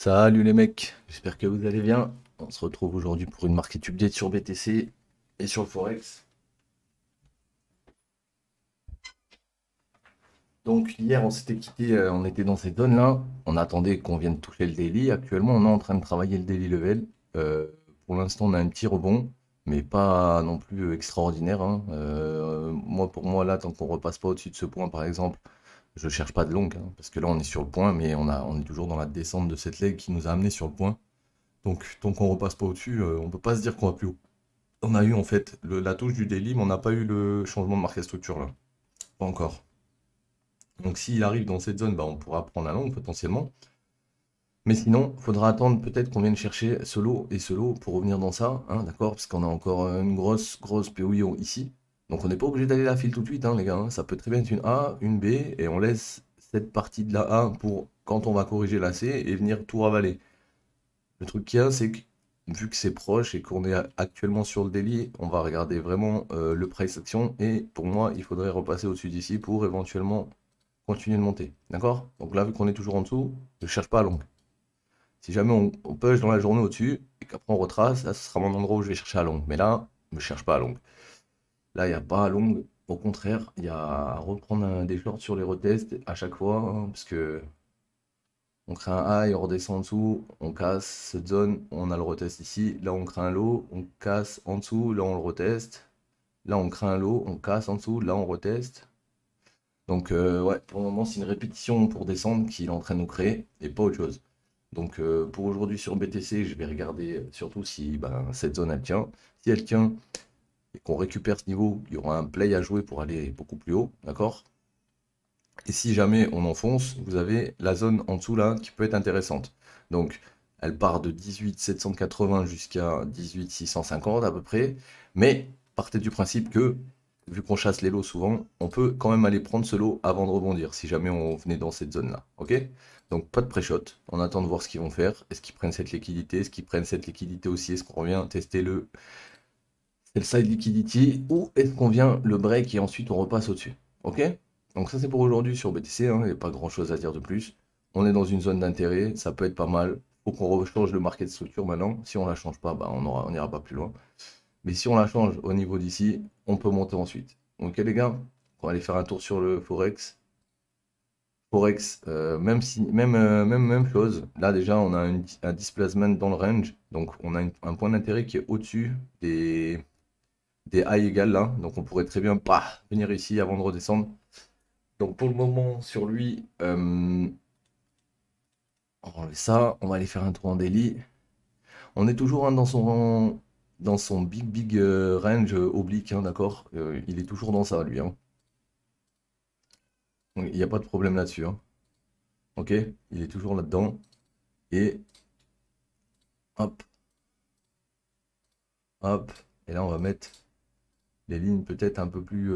Salut les mecs, j'espère que vous allez bien. On se retrouve aujourd'hui pour une market update sur BTC et sur le Forex. Donc hier on s'était quitté, on était dans cette zone-là, on attendait qu'on vienne toucher le daily. Actuellement on est en train de travailler le daily level. Euh, pour l'instant on a un petit rebond, mais pas non plus extraordinaire, hein. Moi pour moi là, tant qu'on repasse pas au-dessus de ce point par exemple, je cherche pas de long, hein, parce que là on est sur le point, mais on est toujours dans la descente de cette leg qui nous a amené sur le point. Donc tant qu'on repasse pas au-dessus, on peut pas se dire qu'on va plus haut. On a eu en fait la touche du daily, mais on n'a pas eu le changement de market structure là. Pas encore. Donc s'il arrive dans cette zone, bah, on pourra prendre la longue potentiellement. Mais sinon, il faudra attendre peut-être qu'on vienne chercher ce lot et ce lot pour revenir dans ça, hein, d'accord? Parce qu'on a encore une grosse POI ici. Donc on n'est pas obligé d'aller la file tout de suite, hein, les gars, hein. Ça peut très bien être une A, une B, et on laisse cette partie de la A pour quand on va corriger la C et venir tout ravaler. Le truc qu'il y a, c'est que vu que c'est proche et qu'on est actuellement sur le daily, on va regarder vraiment le price action. Et pour moi, il faudrait repasser au-dessus d'ici pour éventuellement continuer de monter. D'accord? Donc là, vu qu'on est toujours en dessous, je cherche pas à long. Si jamais on push dans la journée au-dessus et qu'après on retrace, là, ce sera mon endroit où je vais chercher à long. Mais là, je ne cherche pas à long. Là, il n'y a pas à long. Au contraire, il y a à reprendre des shorts sur les retests à chaque fois, hein, parce que on crée un high, on redescend en dessous, on casse cette zone, on a le retest ici. Là, on crée un low, on casse en dessous, là, on le reteste. Là, on crée un low, on casse en dessous, là, on reteste. Donc, ouais, pour le moment, c'est une répétition pour descendre qu'il est en train de nous créer et pas autre chose. Donc, pour aujourd'hui sur BTC, je vais regarder surtout si ben, cette zone elle tient. Si elle tient et qu'on récupère ce niveau, il y aura un play à jouer pour aller beaucoup plus haut, d'accord? Et si jamais on enfonce, vous avez la zone en dessous là qui peut être intéressante. Donc, elle part de 18 780 jusqu'à 18 650 à peu près. Mais partez du principe que, vu qu'on chasse les lots souvent, on peut quand même aller prendre ce lot avant de rebondir, si jamais on venait dans cette zone-là. Ok? Donc, pas de pré-shot. On attend de voir ce qu'ils vont faire. Est-ce qu'ils prennent cette liquidité? Est-ce qu'ils prennent cette liquidité aussi? Est-ce qu'on revient tester le side liquidity? Ou est-ce qu'on vient le break et ensuite on repasse au-dessus? Ok? Donc ça c'est pour aujourd'hui sur BTC, hein, il n'y a pas grand chose à dire de plus. On est dans une zone d'intérêt, ça peut être pas mal. Faut qu'on rechange le market structure maintenant. Si on la change pas, bah, on n'ira pas plus loin. Mais si on la change au niveau d'ici, on peut monter ensuite. Ok les gars, on va aller faire un tour sur le Forex. Forex, même chose. Là déjà on a un displacement dans le range. Donc on a un point d'intérêt qui est au-dessus des high égales là. Donc on pourrait très bien venir ici avant de redescendre. Donc pour le moment, sur lui, on va enlever ça, on va aller faire un tour en daily. On est toujours, hein, dans son big range oblique, hein, d'accord? Il est toujours dans ça, lui, hein. Donc, il n'y a pas de problème là-dessus, hein. Ok? Il est toujours là-dedans. Et hop, hop. Et là, on va mettre les lignes peut-être un peu plus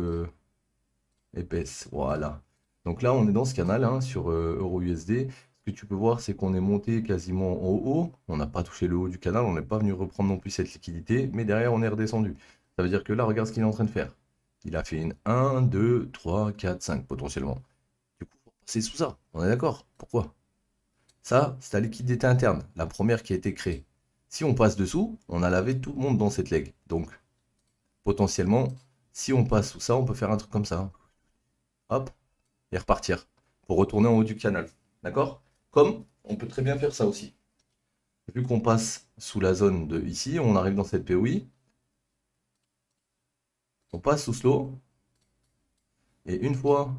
épaisses. Voilà. Donc là, on est dans ce canal, hein, sur Euro-USD. Ce que tu peux voir, c'est qu'on est monté quasiment en haut. On n'a pas touché le haut du canal. On n'est pas venu reprendre non plus cette liquidité. Mais derrière, on est redescendu. Ça veut dire que là, regarde ce qu'il est en train de faire. Il a fait une 1, 2, 3, 4, 5 potentiellement. Du coup, c'est sous ça. On est d'accord? Pourquoi? Ça, c'est la liquidité interne. La première qui a été créée. Si on passe dessous, on a lavé tout le monde dans cette leg. Donc, potentiellement, si on passe sous ça, on peut faire un truc comme ça. Hop, et repartir pour retourner en haut du canal. D'accord? Comme on peut très bien faire ça aussi. Vu qu'on passe sous la zone de ici, on arrive dans cette POI, on passe sous slow, et une fois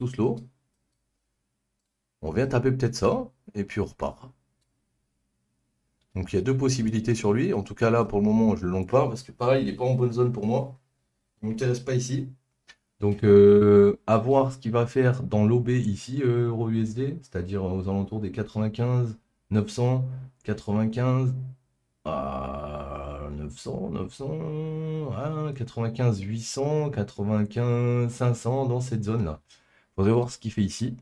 sous slow, on vient taper peut-être ça, et puis on repart. Donc il y a deux possibilités sur lui. En tout cas là, pour le moment, je le longe pas, parce que pareil, il n'est pas en bonne zone pour moi. Il ne m'intéresse pas ici. Donc à voir ce qu'il va faire dans l'OB ici, Euro USD, c'est-à-dire aux alentours des 95, 900, 95, à 900, 900, ah, 95, 800, 95, 500 dans cette zone-là. Faudrait voir ce qu'il fait ici.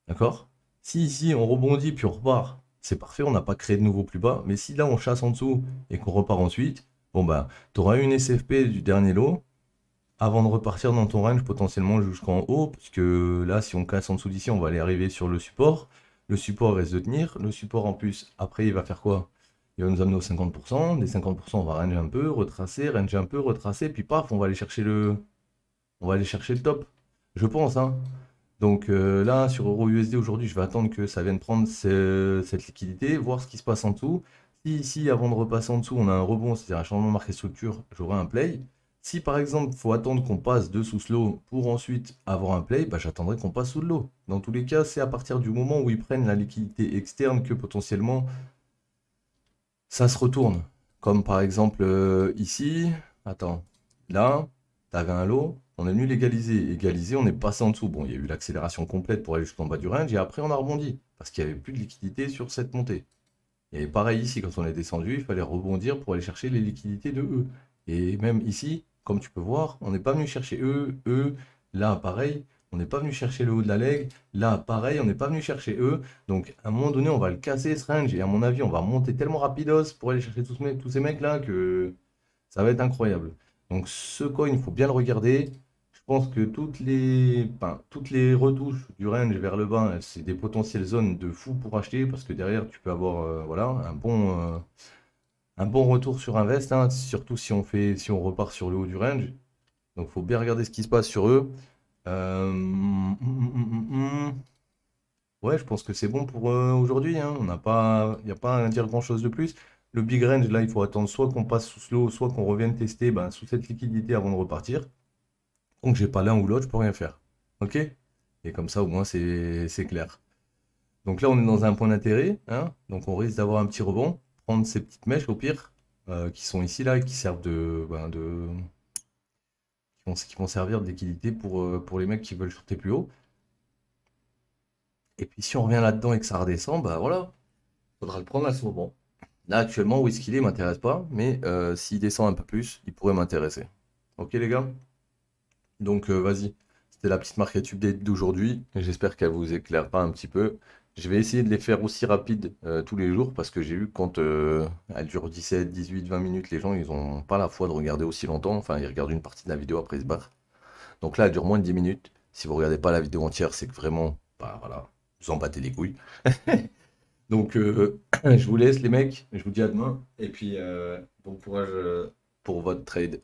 D'accord? Si ici on rebondit puis on repart, c'est parfait, on n'a pas créé de nouveau plus bas. Mais si là on chasse en dessous et qu'on repart ensuite, bon bah tu auras une SFP du dernier lot avant de repartir dans ton range potentiellement jusqu'en haut, parce que là si on casse en dessous d'ici, on va aller arriver sur le support. Le support reste de tenir. Le support en plus, après, il va faire quoi? Il va nous amener aux 50%. Des 50%, on va ranger un peu, retracer, ranger un peu, retracer, puis paf, on va aller chercher le top. Je pense, hein. Donc là, sur Euro USD aujourd'hui, je vais attendre que ça vienne prendre cette liquidité, voir ce qui se passe en dessous. Si ici, avant de repasser en dessous, on a un rebond, c'est-à-dire un changement de marqué structure, j'aurai un play. Si par exemple, il faut attendre qu'on passe dessous ce lot pour ensuite avoir un play, bah, j'attendrai qu'on passe sous le lot. Dans tous les cas, c'est à partir du moment où ils prennent la liquidité externe que potentiellement ça se retourne. Comme par exemple ici, attends, là, tu avais un lot, on est venu l'égaliser. Égaliser, on est passé en dessous. Bon, il y a eu l'accélération complète pour aller jusqu'en bas du range et après on a rebondi parce qu'il n'y avait plus de liquidité sur cette montée. Et pareil ici, quand on est descendu, il fallait rebondir pour aller chercher les liquidités de eux. Et même ici, comme tu peux voir, on n'est pas venu chercher eux, là pareil, on n'est pas venu chercher le haut de la leg, là pareil, on n'est pas venu chercher eux. Donc à un moment donné, on va le casser ce range et à mon avis, on va monter tellement rapidos pour aller chercher tous ces mecs-là que ça va être incroyable. Donc ce coin, il faut bien le regarder. Je pense que toutes les retouches du range vers le bas, c'est des potentielles zones de fou pour acheter parce que derrière, tu peux avoir voilà, un bon retour sur Invest, hein, surtout si on repart sur le haut du range. Donc il faut bien regarder ce qui se passe sur eux. Ouais, je pense que c'est bon pour aujourd'hui, hein. Il n'y a pas à dire grand-chose de plus. Le big range, là, il faut attendre soit qu'on passe sous slow, soit qu'on revienne tester ben, sous cette liquidité avant de repartir. Donc, j'ai pas l'un ou l'autre, je peux rien faire. OK? Et comme ça, au moins, c'est clair. Donc là, on est dans un point d'intérêt, hein. Donc, on risque d'avoir un petit rebond. Prendre ces petites mèches, au pire, qui sont ici, là, qui servent qui vont servir de liquidité pour les mecs qui veulent shorter plus haut. Et puis, si on revient là-dedans et que ça redescend, bah voilà, faudra le prendre à ce moment. Là, actuellement, où est-ce qu'il est, m'intéresse pas, mais s'il descend un peu plus, il pourrait m'intéresser. Ok, les gars? Donc, vas-y. C'était la petite market update d'aujourd'hui. J'espère qu'elle vous éclairera un petit peu. Je vais essayer de les faire aussi rapides tous les jours parce que j'ai vu que quand elles durent 17, 18, 20 minutes, les gens, ils ont pas la foi de regarder aussi longtemps. Enfin, ils regardent une partie de la vidéo après ils se barrent. Donc là, elle dure moins de 10 minutes. Si vous regardez pas la vidéo entière, c'est que vraiment, bah voilà, vous en battez les couilles. Donc, je vous laisse, les mecs. Je vous dis à demain. Et puis, bon courage pour votre trade.